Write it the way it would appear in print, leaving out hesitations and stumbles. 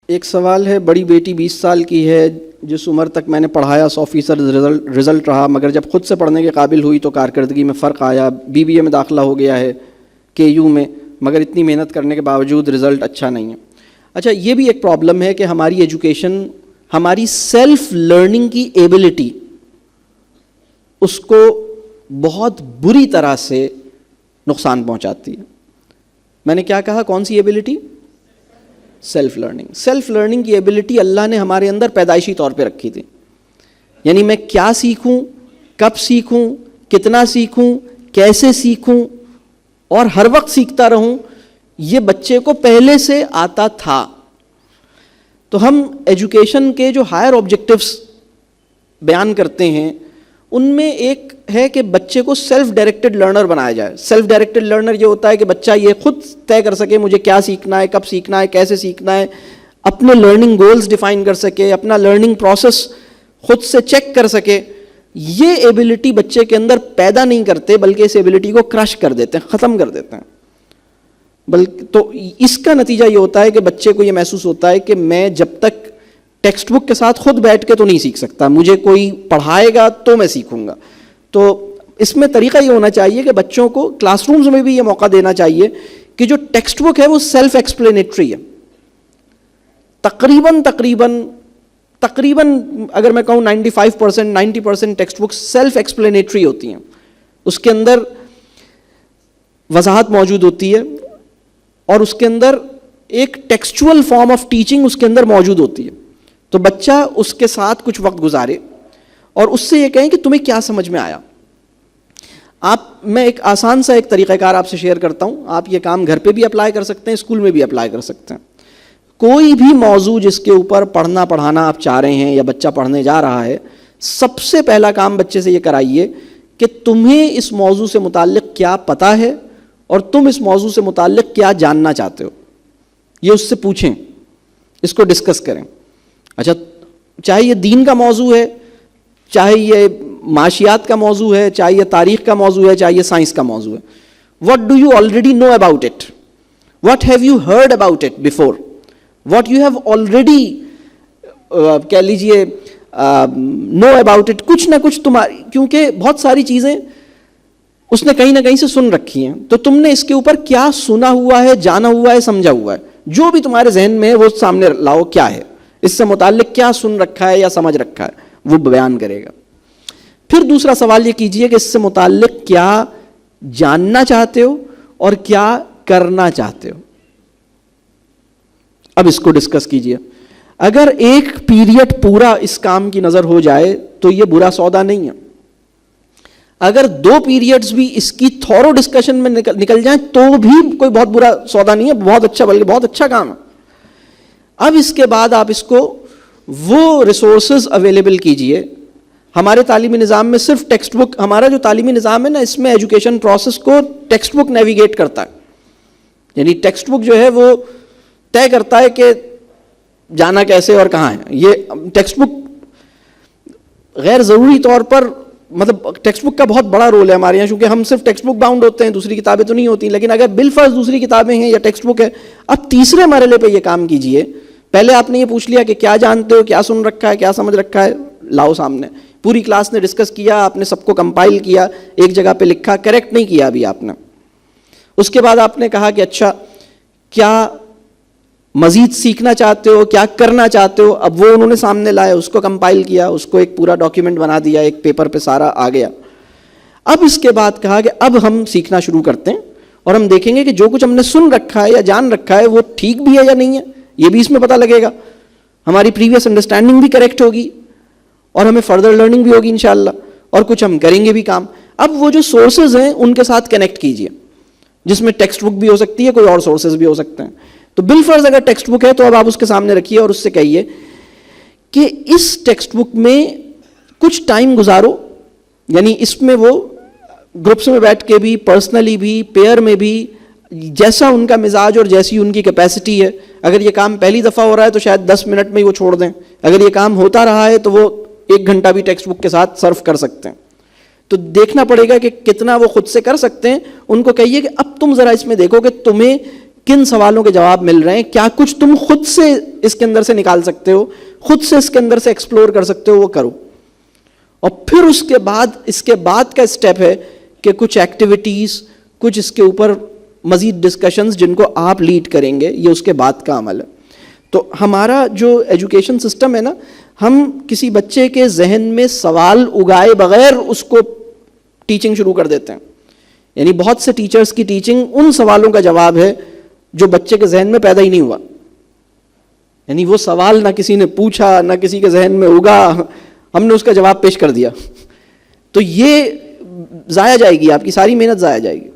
ایک سوال ہے، بڑی بیٹی 20 سال کی ہے، جس عمر تک میں نے پڑھایا 100% رزلٹ رہا، مگر جب خود سے پڑھنے کے قابل ہوئی تو کارکردگی میں فرق آیا، BBA میں داخلہ ہو گیا ہے KU میں، مگر اتنی محنت کرنے کے باوجود رزلٹ اچھا نہیں ہے۔ اچھا، یہ بھی ایک پرابلم ہے کہ ہماری ایجوکیشن ہماری سیلف لرننگ کی ایبلٹی اس کو بہت بری طرح سے نقصان پہنچاتی ہے۔ میں نے کیا کہا؟ کون سی ability? Self learning. Self learning کی ایبلٹی اللہ نے ہمارے اندر پیدائشی طور پہ رکھی تھی، یعنی میں کیا سیکھوں، کب سیکھوں، کتنا سیکھوں، کیسے سیکھوں اور ہر وقت سیکھتا رہوں، یہ بچے کو پہلے سے آتا تھا۔ تو ہم ایجوکیشن کے جو ہائر آبجیکٹیوز بیان کرتے ہیں ان میں ایک ہے کہ بچے کو سیلف ڈائریکٹڈ لرنر بنایا جائے۔ سیلف ڈائریکٹڈ لرنر یہ ہوتا ہے کہ بچہ یہ خود طے کر سکے مجھے کیا سیکھنا ہے، کب سیکھنا ہے، کیسے سیکھنا ہے، اپنے لرننگ گولز ڈیفائن کر سکے، اپنا لرننگ پروسیس خود سے چیک کر سکے۔ یہ ایبلٹی بچے کے اندر پیدا نہیں کرتے، بلکہ اس ایبلٹی کو کرش کر دیتے ہیں، ختم کر دیتے ہیں۔ بلکہ تو اس کا نتیجہ یہ ہوتا ہے کہ بچے کو یہ محسوس ہوتا ہے کہ میں جب تک ٹیکسٹ بک کے ساتھ خود بیٹھ کے تو نہیں سیکھ سکتا، مجھے کوئی پڑھائے گا تو میں سیکھوں گا۔ تو اس میں طریقہ یہ ہونا چاہیے کہ بچوں کو کلاس رومز میں بھی یہ موقع دینا چاہیے کہ جو ٹیکسٹ بک ہے وہ سیلف ایکسپلینیٹری ہے۔ تقریباً اگر میں کہوں 90% ٹیکسٹ بک سیلف ایکسپلینیٹری ہوتی ہیں، اس کے اندر وضاحت موجود ہوتی ہے اور اس کے اندر ایک ٹیکسچول فارم آف ٹیچنگ اس کے اندر موجود ہوتی ہے۔ تو بچہ اس کے ساتھ کچھ وقت گزارے اور اس سے یہ کہیں کہ تمہیں کیا سمجھ میں آیا۔ میں ایک آسان سا ایک طریقہ کار آپ سے شیئر کرتا ہوں، آپ یہ کام گھر پہ بھی اپلائی کر سکتے ہیں، اسکول میں بھی اپلائی کر سکتے ہیں۔ کوئی بھی موضوع جس کے اوپر پڑھانا آپ چاہ رہے ہیں یا بچہ پڑھنے جا رہا ہے، سب سے پہلا کام بچے سے یہ کرائیے کہ تمہیں اس موضوع سے متعلق کیا پتہ ہے اور تم اس موضوع سے متعلق کیا جاننا چاہتے ہو، یہ اس سے پوچھیں، اس کو ڈسکس کریں۔ اچھا، چاہے یہ دین کا موضوع ہے، چاہے یہ معاشیات کا موضوع ہے، چاہے یہ تاریخ کا موضوع ہے، چاہے یہ سائنس کا موضوع ہے۔ What do you already know about it? What have you heard about it before? What you have already کہہ لیجئے know about it، کچھ نہ کچھ تمہاری، کیونکہ بہت ساری چیزیں اس نے کہیں نہ کہیں سے سن رکھی ہیں، تو تم نے اس کے اوپر کیا سنا ہوا ہے، جانا ہوا ہے، سمجھا ہوا ہے، جو بھی تمہارے ذہن میں ہے وہ سامنے لاؤ، کیا ہے اس سے متعلق، کیا سن رکھا ہے یا سمجھ رکھا ہے، وہ بیان کرے گا۔ پھر دوسرا سوال یہ کیجئے کہ اس سے متعلق کیا جاننا چاہتے ہو اور کیا کرنا چاہتے ہو، اب اس کو ڈسکس کیجئے۔ اگر ایک پیریڈ پورا اس کام کی نظر ہو جائے تو یہ برا سودا نہیں ہے، اگر 2 پیریڈز بھی اس کی تھورو ڈسکشن میں نکل جائیں تو بھی کوئی بہت برا سودا نہیں ہے، بہت اچھا، بلکہ بہت اچھا کام ہے۔ اب اس کے بعد آپ اس کو وہ ریسورسز اویلیبل کیجئے۔ ہمارے تعلیمی نظام میں صرف ٹیکسٹ بک، ہمارا جو تعلیمی نظام ہے نا، اس میں ایجوکیشن پروسیس کو ٹیکسٹ بک نیویگیٹ کرتا ہے، یعنی ٹیکسٹ بک جو ہے وہ طے کرتا ہے کہ جانا کیسے اور کہاں ہے۔ یہ ٹیکسٹ بک غیر ضروری طور پر، مطلب ٹیکسٹ بک کا بہت بڑا رول ہے ہمارے یہاں، چونکہ ہم صرف ٹیکسٹ بک باؤنڈ ہوتے ہیں، دوسری کتابیں تو نہیں ہوتی، لیکن اگر بالفرض دوسری کتابیں ہیں یا ٹیکسٹ بک ہے، اب تیسرے مرحلے پہ یہ کام کیجئے۔ پہلے آپ نے یہ پوچھ لیا کہ کیا جانتے ہو، کیا سن رکھا ہے، کیا سمجھ رکھا ہے، لاؤ سامنے۔ پوری کلاس نے ڈسکس کیا، آپ نے سب کو کمپائل کیا، ایک جگہ پہ لکھا، کریکٹ نہیں کیا ابھی آپ نے۔ اس کے بعد آپ نے کہا کہ اچھا کیا مزید سیکھنا چاہتے ہو، کیا کرنا چاہتے ہو، اب وہ انہوں نے سامنے لائے، اس کو کمپائل کیا، اس کو ایک پورا ڈاکیومنٹ بنا دیا، ایک پیپر پہ سارا آ گیا۔ اب اس کے بعد کہا کہ اب ہم سیکھنا شروع کرتے ہیں اور ہم دیکھیں گے کہ جو کچھ ہم نے سن رکھا ہے یا جان رکھا ہے وہ ٹھیک بھی ہے یا نہیں ہے، یہ بھی اس میں پتہ لگے گا، ہماری پریویس انڈرسٹینڈنگ بھی کریکٹ ہوگی اور ہمیں فردر لرننگ بھی ہوگی انشاءاللہ، اور کچھ ہم کریں گے بھی کام۔ اب وہ جو سورسز ہیں ان کے ساتھ کنیکٹ کیجئے، جس میں ٹیکسٹ بک بھی ہو سکتی ہے، کوئی اور سورسز بھی ہو سکتے ہیں۔ تو بالفرض اگر ٹیکسٹ بک ہے تو اب آپ اس کے سامنے رکھیے اور اس سے کہیے کہ اس ٹیکسٹ بک میں کچھ ٹائم گزارو، یعنی اس میں وہ گروپس میں بیٹھ کے بھی، پرسنلی بھی، پیئر میں بھی، جیسا ان کا مزاج اور جیسی ان کی کیپیسٹی ہے۔ اگر یہ کام پہلی دفعہ ہو رہا ہے تو شاید 10 منٹ میں ہی وہ چھوڑ دیں، اگر یہ کام ہوتا رہا ہے تو وہ 1 گھنٹہ بھی ٹیکسٹ بک کے ساتھ صرف کر سکتے ہیں۔ تو دیکھنا پڑے گا کہ کتنا وہ خود سے کر سکتے ہیں۔ ان کو کہیے کہ اب تم ذرا اس میں دیکھو کہ تمہیں کن سوالوں کے جواب مل رہے ہیں, کیا کچھ تم خود سے اس کے اندر سے نکال سکتے ہو, خود سے اس کے اندر سے ایکسپلور کر سکتے ہو, وہ کرو. اور پھر اس کے بعد کا اسٹیپ ہے کہ کچھ ایکٹیویٹیز, کچھ اس کے اوپر مزید ڈسکشنز جن کو آپ لیڈ کریں گے, یہ اس کے بعد کا عمل ہے. تو ہمارا جو ایجوکیشن سسٹم ہے نا, ہم کسی بچے کے ذہن میں سوال اگائے بغیر اس کو ٹیچنگ شروع کر دیتے ہیں. یعنی بہت سے ٹیچرز کی ٹیچنگ ان سوالوں کا جواب ہے جو بچے کے ذہن میں پیدا ہی نہیں ہوا. یعنی وہ سوال نہ کسی نے پوچھا, نہ کسی کے ذہن میں اگا, ہم نے اس کا جواب پیش کر دیا. تو یہ ضائع جائے گی, آپ کی ساری محنت ضائع جائے گی.